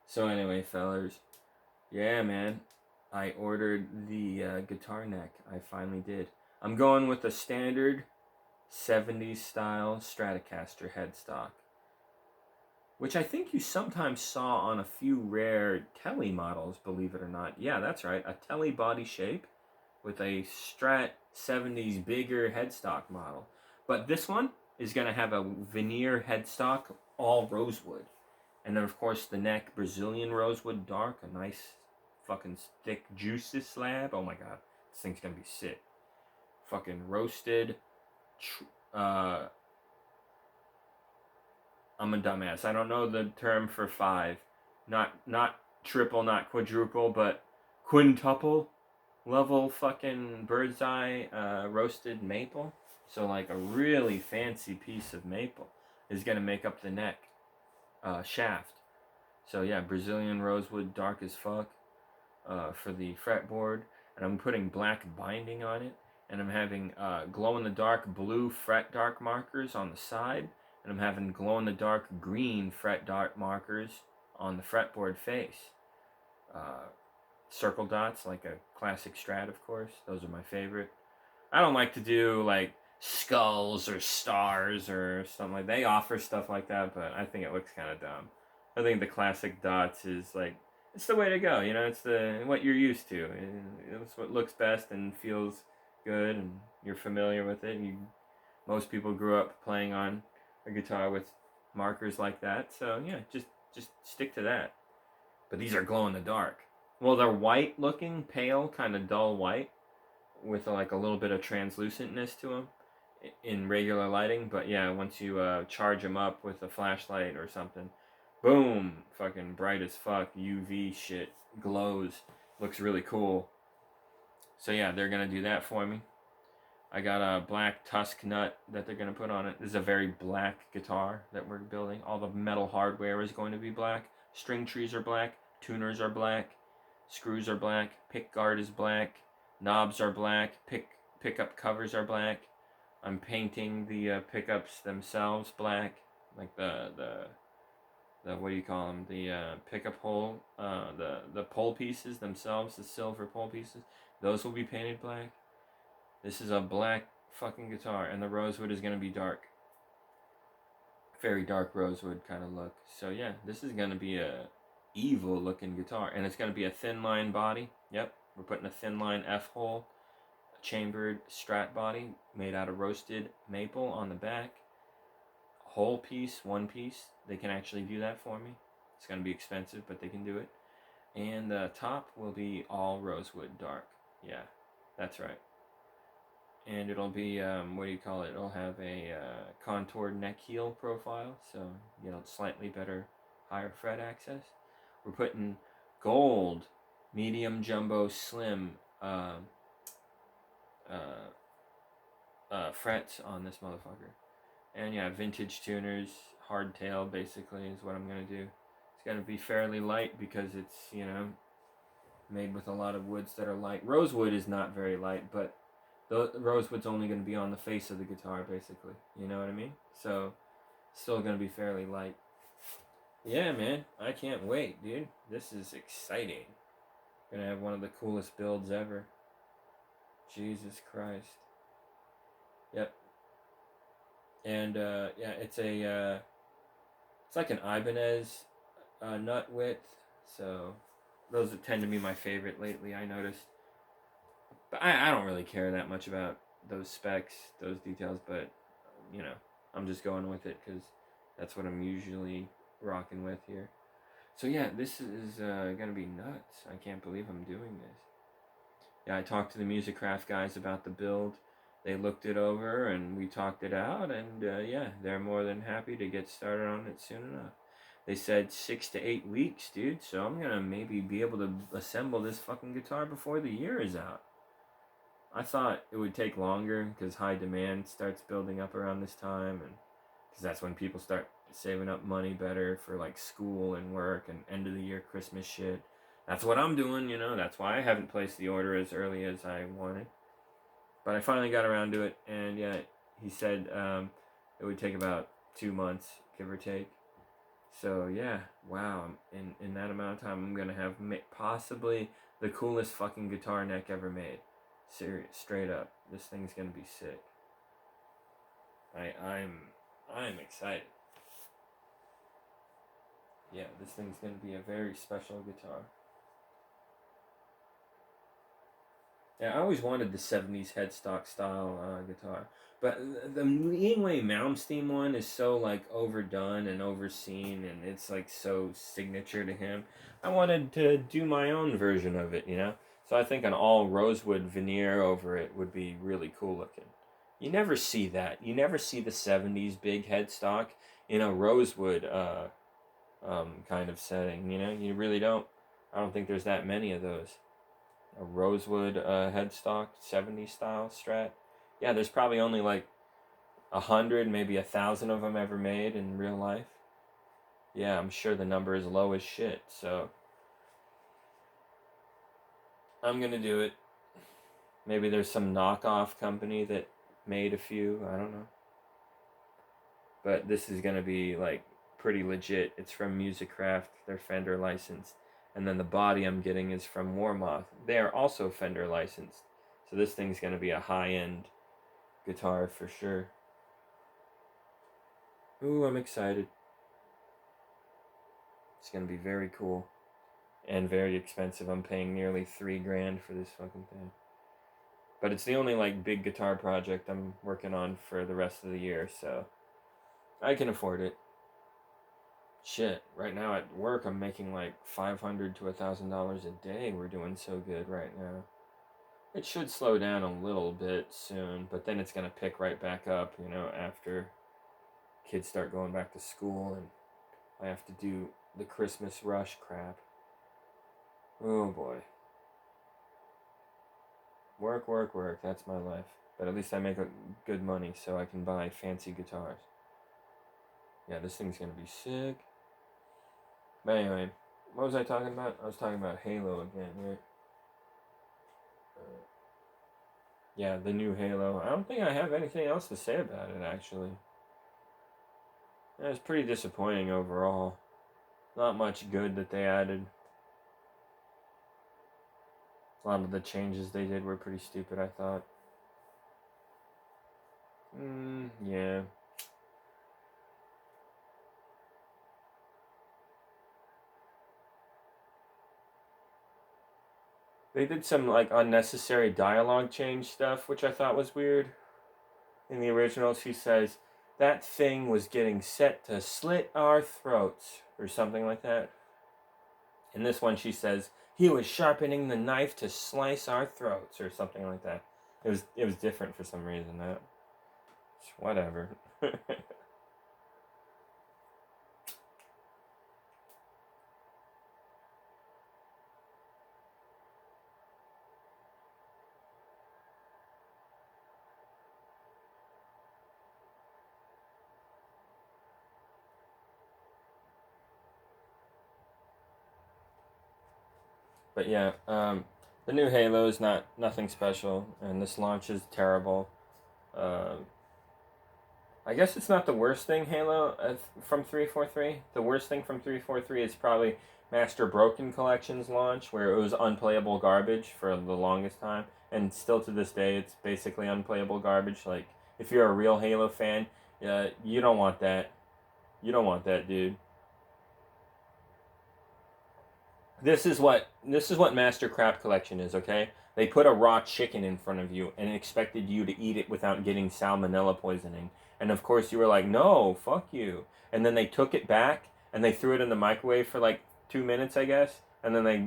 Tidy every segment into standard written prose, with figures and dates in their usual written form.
So anyway, fellers, yeah, man, I ordered the guitar neck. I finally did. I'm going with a standard 70s style Stratocaster headstock, which I think you sometimes saw on a few rare Telly models, believe it or not. Yeah, that's right, a Telly body shape with a Strat 70s bigger headstock model. But this one is going to have a veneer headstock, all rosewood. And then, of course, the neck, Brazilian rosewood dark, a nice fucking thick juicy slab. Oh my god, this thing's going to be sick. Fucking roasted. Uh, I'm a dumbass. I don't know the term for five. Not triple, not quadruple, but quintuple level fucking bird's eye roasted maple. So like a really fancy piece of maple is gonna make up the neck shaft. So yeah, Brazilian rosewood, dark as fuck, for the fretboard, and I'm putting black binding on it, and I'm having glow in the dark blue fret dark markers on the side, and I'm having glow in the dark green fret dark markers on the fretboard face. Uh, Circle dots, like a classic Strat, of course. Those are my favorite. I don't like to do like skulls or stars or something like that. They offer stuff like that, but I think it looks kind of dumb. I think the classic dots is like it's the way to go. You know, it's the what you're used to. It's what looks best and feels good, and you're familiar with it. Most people grew up playing on a guitar with markers like that, so yeah, just stick to that. But these are glow in the dark. Well, they're white looking, pale, kind of dull white, with like a little bit of translucentness to them in regular lighting. But yeah, once you charge them up with a flashlight or something, boom, fucking bright as fuck, UV shit, glows, looks really cool. So yeah, they're gonna do that for me. I got a black tusk nut that they're gonna put on it. This is a very black guitar that we're building. All the metal hardware is going to be black. String trees are black. Tuners are black. Screws are black. Pick guard is black. Knobs are black. Pickup covers are black. I'm painting the pickups themselves black, like the what do you call them? The pickup hole, the pole pieces themselves, the silver pole pieces. Those will be painted black. This is a black fucking guitar, and the rosewood is gonna be dark, very dark rosewood kind of look. So yeah, this is gonna be a evil looking guitar, and it's gonna be a thin line body. Yep, we're putting a thin line F hole, a chambered Strat body made out of roasted maple on the back. Whole piece, one piece. They can actually do that for me. It's gonna be expensive, but they can do it. And the top will be all rosewood dark. Yeah, that's right. And it'll be what do you call it? It'll have a contoured neck heel profile, so slightly better higher fret access. We're putting gold, medium, jumbo, slim uh, frets on this motherfucker, and yeah, vintage tuners, hardtail basically is what I'm gonna do. It's gonna be fairly light because it's made with a lot of woods that are light. Rosewood is not very light, but the rosewood's only going to be on the face of the guitar, basically. You know what I mean? So, still going to be fairly light. Yeah, man. I can't wait, dude. This is exciting. Gonna have one of the coolest builds ever. Jesus Christ. Yep. And, yeah, it's like an Ibanez nut width. So, those tend to be my favorite lately, I noticed. But I don't really care that much about those specs, those details, but I'm just going with it because that's what I'm usually rocking with here. So yeah, this is gonna be nuts. I can't believe I'm doing this. Yeah, I talked to the Musicraft guys about the build. They looked it over and we talked it out, and yeah, they're more than happy to get started on it soon enough. They said 6 to 8 weeks, dude. So I'm gonna maybe be able to assemble this fucking guitar before the year is out. I thought it would take longer because high demand starts building up around this time, and because that's when people start saving up money better for like school and work and end of the year Christmas shit. That's what I'm doing, That's why I haven't placed the order as early as I wanted. But I finally got around to it, and yeah, he said it would take about 2 months, give or take. So yeah, wow. In that amount of time, I'm gonna have possibly the coolest fucking guitar neck ever made. Serious, straight up. This thing's gonna be sick. I'm excited. Yeah, this thing's gonna be a very special guitar. Yeah, I always wanted the '70s headstock style guitar, but the Yingwei Malmsteen one is so like overdone and overseen, and it's like so signature to him. I wanted to do my own version of it, you know. So I think an all rosewood veneer over it would be really cool looking. You never see that. You never see the '70s big headstock in a rosewood kind of setting. You know, you really don't. I don't think there's that many of those. A rosewood headstock, '70s style Strat. Yeah, there's probably only like 100, maybe 1,000 of them ever made in real life. Yeah, I'm sure the number is low as shit. So I'm gonna do it. Maybe there's some knockoff company that made a few. I don't know. But this is gonna be like pretty legit. It's from Musicraft. They're Fender licensed. And then the body I'm getting is from Warmoth. They are also Fender licensed. So this thing's gonna be a high-end guitar for sure. Ooh, I'm excited. It's gonna be very cool. And very expensive. I'm paying nearly $3,000 for this fucking thing. But it's the only like big guitar project I'm working on for the rest of the year, so I can afford it. Shit, right now at work I'm making like $500 to $1,000 a day. We're doing so good right now. It should slow down a little bit soon, but then it's gonna pick right back up, you know, after kids start going back to school and I have to do the Christmas rush crap. Oh boy. Work, work, work. That's my life. But at least I make good money so I can buy fancy guitars. Yeah, this thing's gonna be sick. But anyway, what was I talking about? I was talking about Halo again, right? Yeah, the new Halo. I don't think I have anything else to say about it, actually. Yeah, it's pretty disappointing overall. Not much good that they added. A lot of the changes they did were pretty stupid, I thought. Yeah. They did some, like, unnecessary dialogue change stuff, which I thought was weird. In the original, she says, that thing was getting set to slit our throats, or something like that. In this one, she says, he was sharpening the knife to slice our throats, or something like that. It was different for some reason. That whatever. But yeah, the new Halo is nothing special, and this launch is terrible. Uh, I guess it's not the worst thing Halo from 343. The worst thing from 343 is probably Master Broken Collection's launch, where it was unplayable garbage for the longest time, and still to this day, it's basically unplayable garbage. Like, if you're a real Halo fan, you don't want that. You don't want that, dude. This is what Master Crap Collection is, okay? They put a raw chicken in front of you and expected you to eat it without getting salmonella poisoning. And of course you were like, "No, fuck you." And then they took it back and they threw it in the microwave for like 2 minutes, I guess. And then they,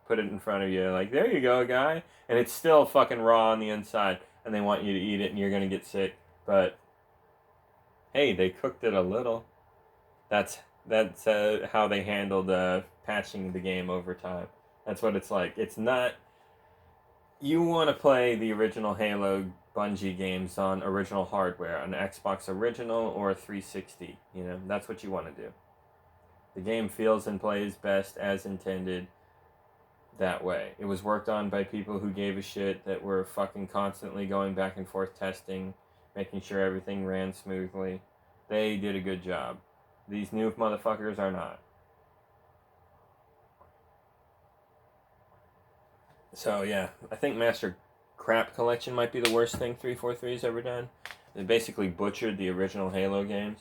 put it in front of you like, "There you go, guy." And it's still fucking raw on the inside and they want you to eat it and you're going to get sick. But hey, they cooked it a little. That's how they handled patching the game over time. That's what it's like. It's not. You want to play the original Halo Bungie games on original hardware, an Xbox Original or a 360. That's what you want to do. The game feels and plays best as intended that way. It was worked on by people who gave a shit, that were fucking constantly going back and forth testing, making sure everything ran smoothly. They did a good job. These new motherfuckers are not. So yeah, I think Master Crap Collection might be the worst thing 343's ever done. They basically butchered the original Halo games.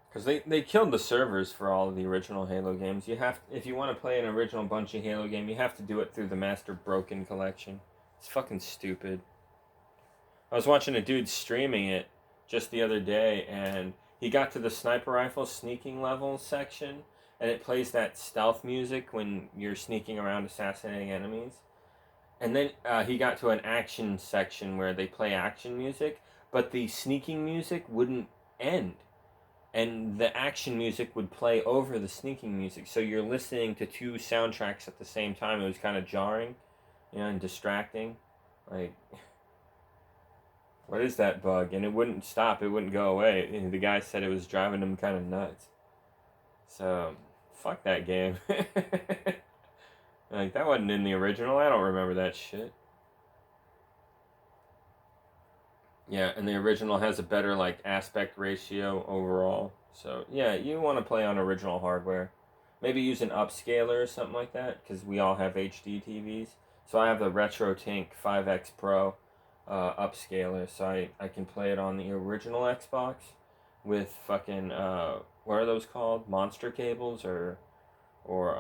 Because they killed the servers for all of the original Halo games. You have, if you want to play an original Bungie Halo game, you have to do it through the Master Broken Collection. It's fucking stupid. I was watching a dude streaming it just the other day, and he got to the sniper rifle sneaking level section, and it plays that stealth music when you're sneaking around assassinating enemies. And then he got to an action section where they play action music, but the sneaking music wouldn't end. And the action music would play over the sneaking music. So you're listening to two soundtracks at the same time. It was kind of jarring, and distracting. Like, what is that bug? And it wouldn't stop. It wouldn't go away. And the guy said it was driving him kind of nuts. So, fuck that game. Like, that wasn't in the original. I don't remember that shit. Yeah, and the original has a better, like, aspect ratio overall. So, yeah, you want to play on original hardware. Maybe use an upscaler or something like that, because we all have HD TVs. So I have the RetroTink 5X Pro upscaler, so I can play it on the original Xbox with fucking, what are those called? Monster cables, or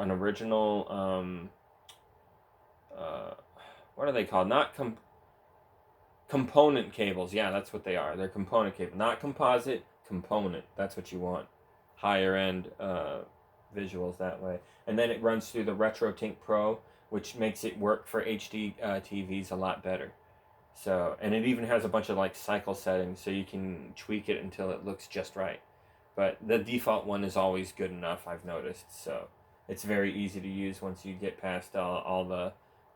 an original, what are they called? Not component cables. Yeah, that's what they are. They're component cable, not composite. Component. That's what you want. Higher end visuals that way, and then it runs through the RetroTink Pro, which makes it work for HD TVs a lot better. So, and it even has a bunch of like cycle settings, so you can tweak it until it looks just right. But the default one is always good enough, I've noticed. So it's very easy to use once you get past all the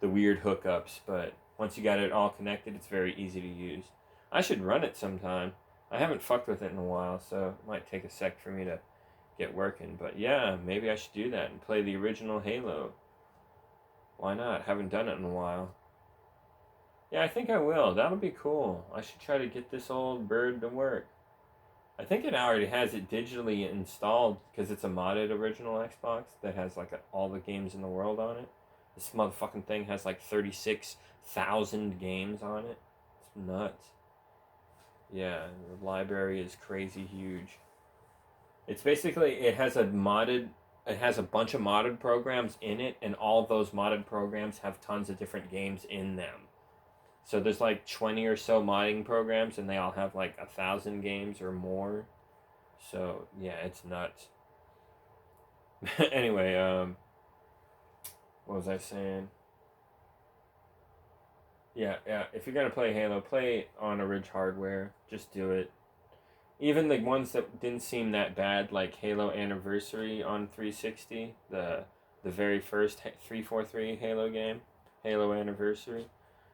weird hookups. But once you got it all connected, it's very easy to use. I should run it sometime. I haven't fucked with it in a while, so it might take a sec for me to get working. But yeah, maybe I should do that and play the original Halo. Why not? Haven't done it in a while. Yeah, I think I will. That'll be cool. I should try to get this old bird to work. I think it already has it digitally installed because it's a modded original Xbox that has like all the games in the world on it. This motherfucking thing has like 36,000 games on it. It's nuts. Yeah, the library is crazy huge. It's basically, it has a bunch of modded programs in it, and all those modded programs have tons of different games in them. So there's like 20 or so modding programs, and they all have like 1,000 games or more. So yeah, it's nuts. Anyway, what was I saying? Yeah. If you're gonna play Halo, play on a rich hardware. Just do it. Even the ones that didn't seem that bad, like Halo Anniversary on 360, the very first 343 Halo game, Halo Anniversary.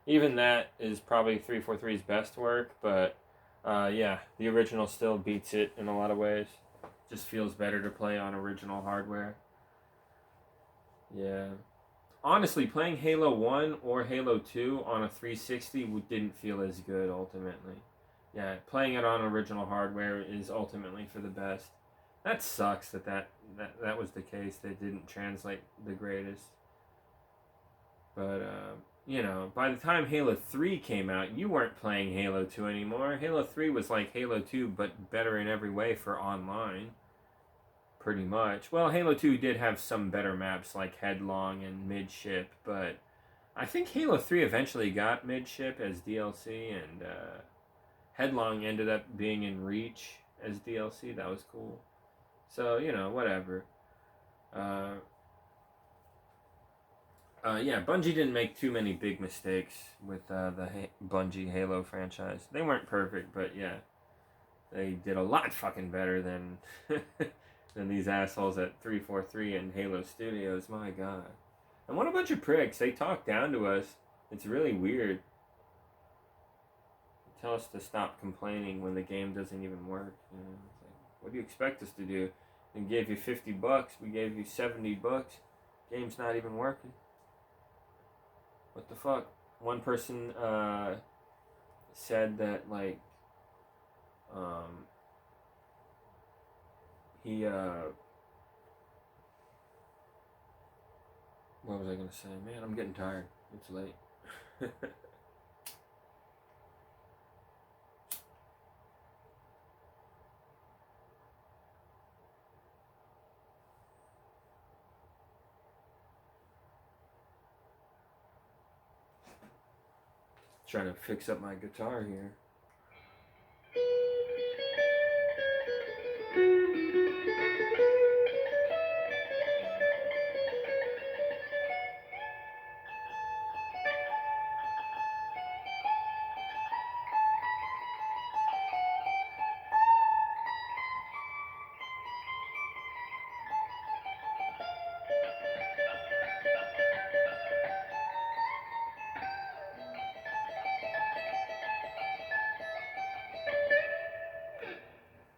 Even that is probably 343's best work, but yeah, the original still beats it in a lot of ways. Just feels better to play on original hardware. Yeah. Honestly, playing Halo 1 or Halo 2 on a 360 didn't feel as good ultimately. Yeah, playing it on original hardware is ultimately for the best. That sucks that was the case. They didn't translate the greatest. But, by the time Halo 3 came out, you weren't playing Halo 2 anymore. Halo 3 was like Halo 2, but better in every way for online. Pretty much. Well, Halo 2 did have some better maps like Headlong and Midship, but I think Halo 3 eventually got Midship as DLC, and Headlong ended up being in Reach as DLC. That was cool. So, whatever. Yeah, Bungie didn't make too many big mistakes with the Bungie Halo franchise. They weren't perfect, but yeah, they did a lot fucking better than than these assholes at 343 and Halo Studios. My God. And what a bunch of pricks. They talk down to us. It's really weird. They tell us to stop complaining when the game doesn't even work. It's like, what do you expect us to do? We gave you $50. We gave you $70. Game's not even working. What the fuck? One person said that, like, he what was I gonna say? Man, I'm getting tired. It's late. Trying to fix up my guitar here.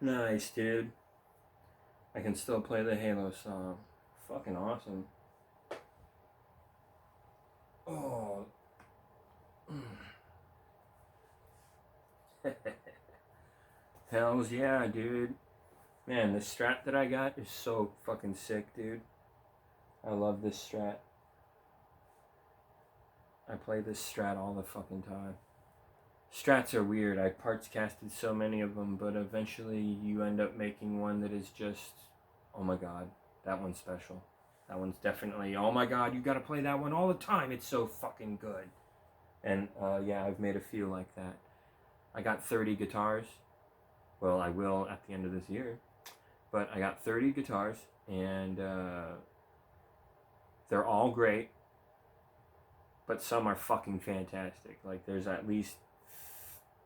Nice, dude. I can still play the Halo song. Fucking awesome. Oh. Hells yeah, dude. Man, the Strat that I got is so fucking sick, dude. I love this Strat. I play this Strat all the fucking time. Strats are weird. I parts casted so many of them, but eventually you end up making one that is just, oh my god, that one's special. That one's definitely, oh my god, you gotta play that one all the time. It's so fucking good. And yeah, I've made a few like that. I got 30 guitars. Well, I will at the end of this year. But I got 30 guitars, and they're all great. But some are fucking fantastic. Like, there's at least,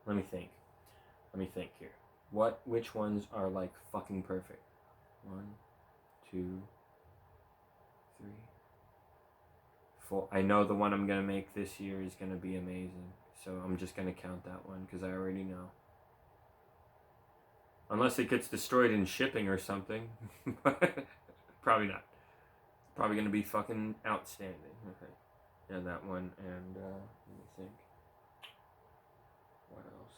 let me think here. Which ones are like fucking perfect? 1, 2, 3, 4. I know the one I'm gonna make this year is gonna be amazing, so I'm just gonna count that one because I already know. Unless it gets destroyed in shipping or something. Probably not. Probably gonna be fucking outstanding. Okay. Yeah, that one, and let me think. What else?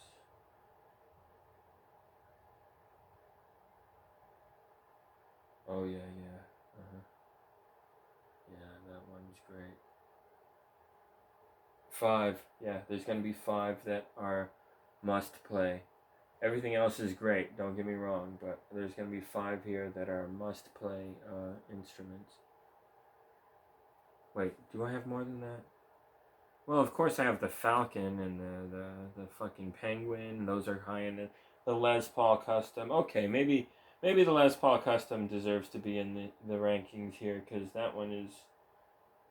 Oh yeah, yeah. Yeah, that one's great. 5. Yeah, there's gonna be 5 that are must play. Everything else is great, don't get me wrong, but there's gonna be 5 here that are must play instruments. Wait, do I have more than that? Well, of course I have the Falcon and the fucking Penguin. Those are high in the Les Paul Custom. Okay, maybe the Les Paul Custom deserves to be in the rankings here because that one is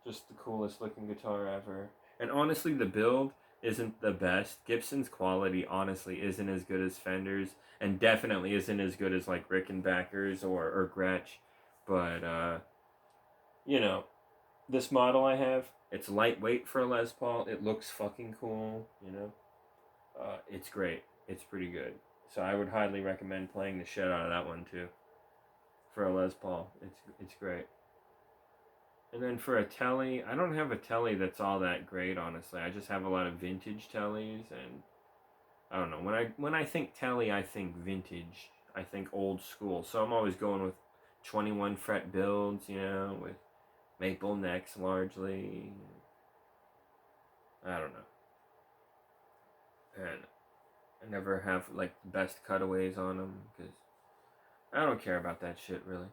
just the coolest looking guitar ever. And honestly, the build isn't the best. Gibson's quality honestly isn't as good as Fender's, and definitely isn't as good as like Rickenbacker's or Gretsch. But you know, this model I have, it's lightweight for a Les Paul. It looks fucking cool, you know. It's great. It's pretty good. So I would highly recommend playing the shit out of that one too. For a Les Paul, it's great. And then for a Tele, I don't have a Tele that's all that great, honestly. I just have a lot of vintage Teles, and I don't know. When I think Tele, I think vintage. I think old school. So I'm always going with 21 fret builds, you know, with maple necks largely. I don't know. And I never have like the best cutaways on them because I don't care about that shit really.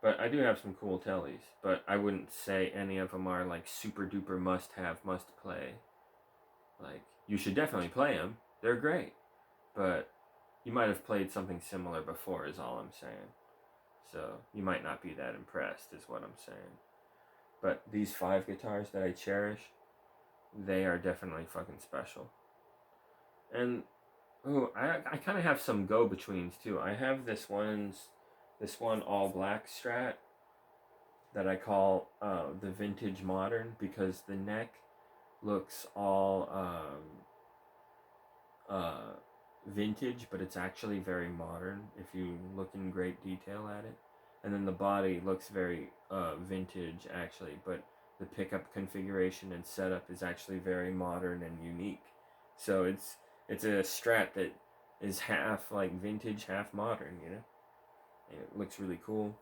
But I do have some cool Teles, but I wouldn't say any of them are like super duper must have, must play. Like, you should definitely play them. They're great. But you might have played something similar before is all I'm saying. So you might not be that impressed is what I'm saying. But these 5 guitars that I cherish, they are definitely fucking special. And ooh, I kind of have some go-betweens too. I have this one all black Strat that I call the vintage modern because the neck looks all vintage, but it's actually very modern if you look in great detail at it. And then the body looks very vintage actually, but the pickup configuration and setup is actually very modern and unique. So it's a Strat that is half like vintage, half modern, you know? and it looks really cool.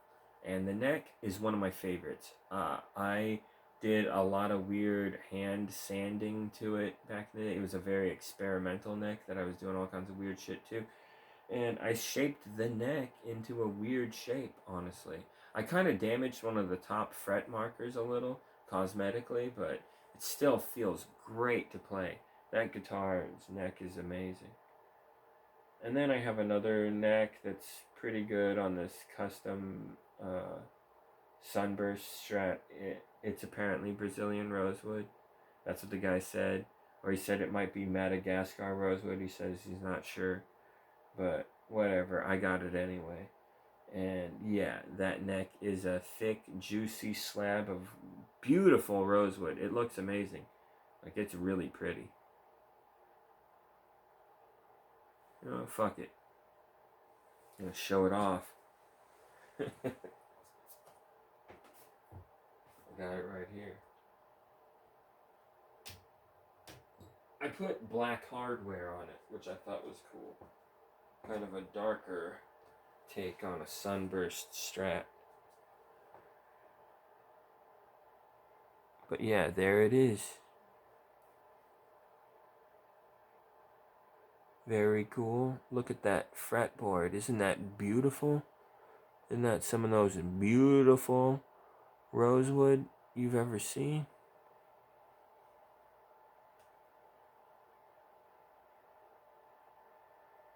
And the neck is one of my favorites. I did a lot of weird hand sanding to it back in the day. It was a very experimental neck that I was doing all kinds of weird shit to. And I shaped the neck into a weird shape, honestly. I kind of damaged one of the top fret markers a little, cosmetically, but it still feels great to play. That guitar's neck is amazing. And then I have another neck that's pretty good on this custom Sunburst Strat. It's apparently Brazilian rosewood. That's what the guy said. Or he said it might be Madagascar rosewood. He says he's not sure. But whatever, I got it anyway. And yeah, that neck is a thick, juicy slab of beautiful rosewood. It looks amazing. Like, it's really pretty. You know, fuck it. I'm gonna show it off. I got it right here. I put black hardware on it, which I thought was cool. Kind of a darker take on a Sunburst Strat. But yeah, there it is. Very cool. Look at that fretboard. Isn't that beautiful? Isn't that some of those beautiful rosewood you've ever seen?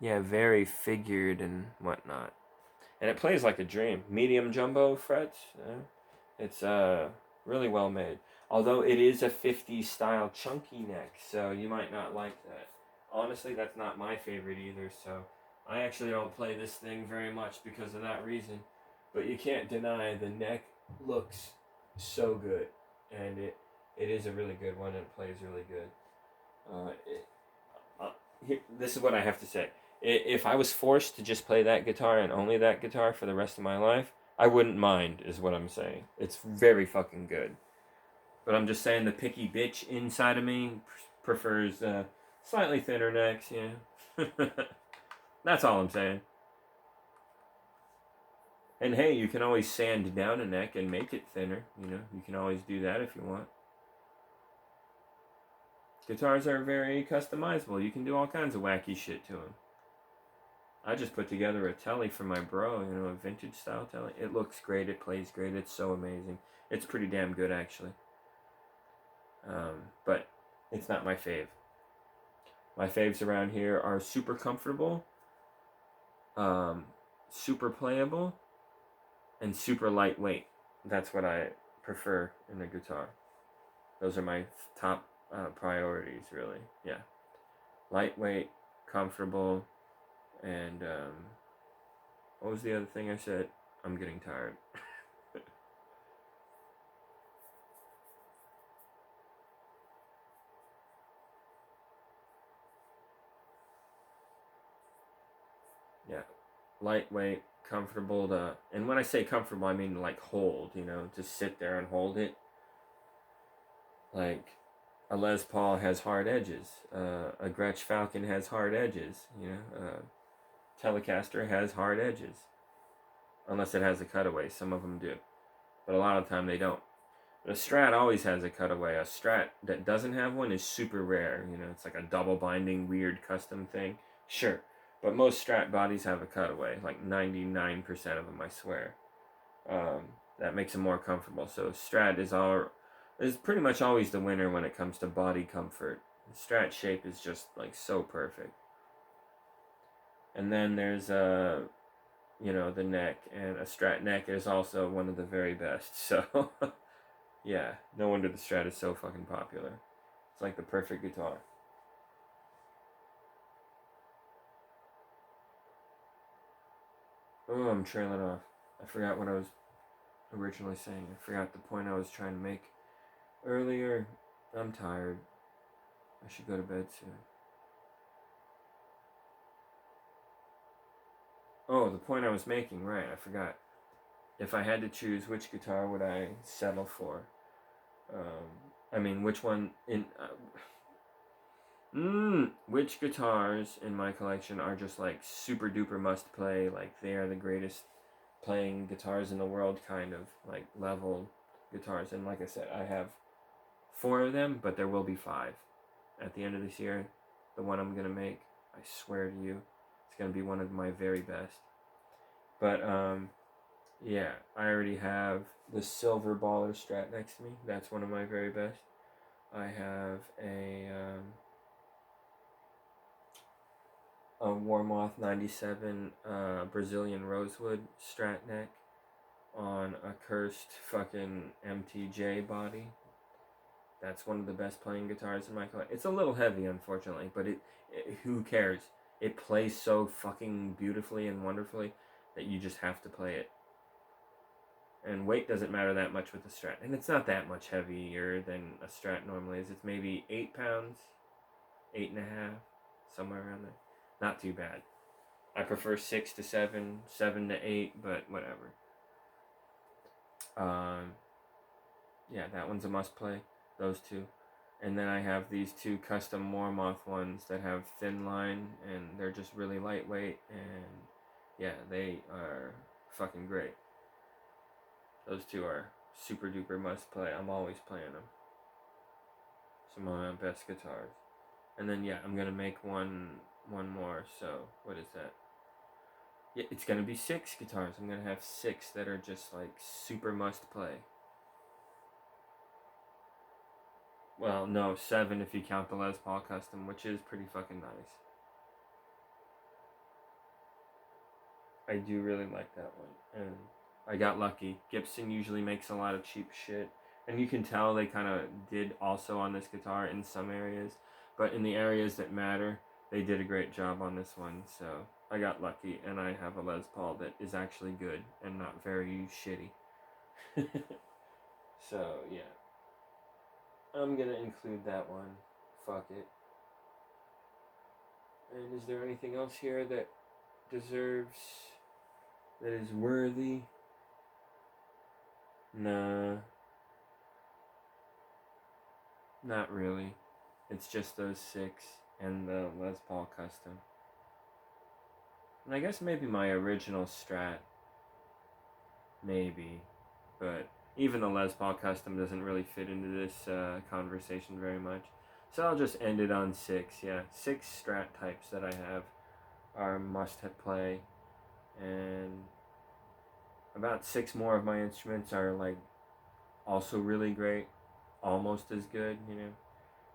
Yeah, very figured and whatnot. And it plays like a dream. Medium jumbo frets. It's really well made. Although it is a 50s style chunky neck, so you might not like that. Honestly, that's not my favorite either, so I actually don't play this thing very much because of that reason. But you can't deny the neck looks so good, and it is a really good one, and it plays really good. This is what I have to say. If I was forced to just play that guitar and only that guitar for the rest of my life, I wouldn't mind, is what I'm saying. It's very fucking good. But I'm just saying the picky bitch inside of me prefers slightly thinner necks, yeah. That's all I'm saying. And hey, you can always sand down a neck and make it thinner. You know, you can always do that if you want. Guitars are very customizable. You can do all kinds of wacky shit to them. I just put together a telly for my bro, you know, a vintage style telly. It looks great. It plays great. It's so amazing. It's pretty damn good, actually. But it's not my fave. My faves around here are super comfortable, super playable, and super lightweight. That's what I prefer in a guitar. Those are my top priorities, really. Yeah. Lightweight, comfortable, and what was the other thing I said? I'm getting tired. Yeah. Lightweight, comfortable to, and when I say comfortable, I mean like hold, you know, just sit there and hold it. Like a Les Paul has hard edges. A Gretsch Falcon has hard edges. You know, Telecaster has hard edges, unless it has a cutaway. Some of them do, but a lot of the time they don't. But a Strat always has a cutaway. A Strat that doesn't have one is super rare. You know, it's like a double binding weird custom thing. Sure, but most Strat bodies have a cutaway. Like 99% of them, I swear. That makes them more comfortable. So Strat is pretty much always the winner when it comes to body comfort. The Strat shape is just like so perfect. And then there's you know, the neck, and a Strat neck is also one of the very best. So yeah, no wonder the Strat is so fucking popular. It's like the perfect guitar. Oh, I'm trailing off. I forgot what I was originally saying. I forgot the point I was trying to make earlier. I'm tired. I should go to bed soon. Oh, the point I was making, right, I forgot. If I had to choose, which guitar would I settle for? I mean, which one in... which guitars in my collection are just like super duper must play, like they are the greatest playing guitars in the world kind of like level guitars. And like I said, I have 4 of them, but there will be 5 at the end of this year. The one I'm gonna make, I swear to you, it's gonna be one of my very best. But yeah, I already have the silver baller Strat next to me. That's one of my very best. I have a Warmoth 97 Brazilian Rosewood Strat neck on a cursed fucking MTJ body. That's one of the best playing guitars in my collection. It's a little heavy, unfortunately, but it who cares? It plays so fucking beautifully and wonderfully that you just have to play it. And weight doesn't matter that much with the Strat. And it's not that much heavier than a Strat normally is. It's maybe 8 pounds, 8.5, somewhere around there. Not too bad. I prefer 6 to 7, 7 to 8, but whatever. Yeah, that one's a must play. Those 2. And then I have these 2 custom Warmoth ones that have thin line, and they're just really lightweight, and yeah, they are fucking great. Those 2 are super duper must play. I'm always playing them. Some of my best guitars. And then yeah, I'm gonna make one more. So what is that? Yeah, it's gonna be 6 guitars. I'm gonna have 6 that are just like super must play. Well, no, 7 if you count the Les Paul Custom, which is pretty fucking nice. I do really like that one, and I got lucky. Gibson usually makes a lot of cheap shit, and you can tell they kind of did also on this guitar in some areas, but in the areas that matter, they did a great job on this one, so I got lucky, and I have a Les Paul that is actually good and not very shitty. So, yeah. I'm gonna include that one. Fuck it. And is there anything else here that deserves, that is worthy? Nah. Not really. It's just those 6 and the Les Paul Custom. And I guess maybe my original Strat. Maybe. But even the Les Paul Custom doesn't really fit into this conversation very much. So I'll just end it on 6. Yeah, 6 Strat types that I have are must-play. And about 6 more of my instruments are like also really great. Almost as good, you know.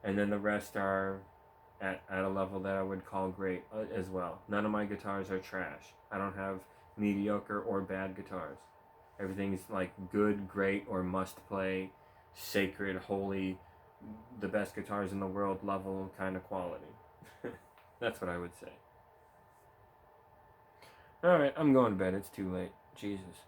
And then the rest are at a level that I would call great as well. None of my guitars are trash. I don't have mediocre or bad guitars. Everything's like good, great, or must play, sacred, holy, the best guitars in the world level kind of quality. That's what I would say. Alright, I'm going to bed. It's too late. Jesus.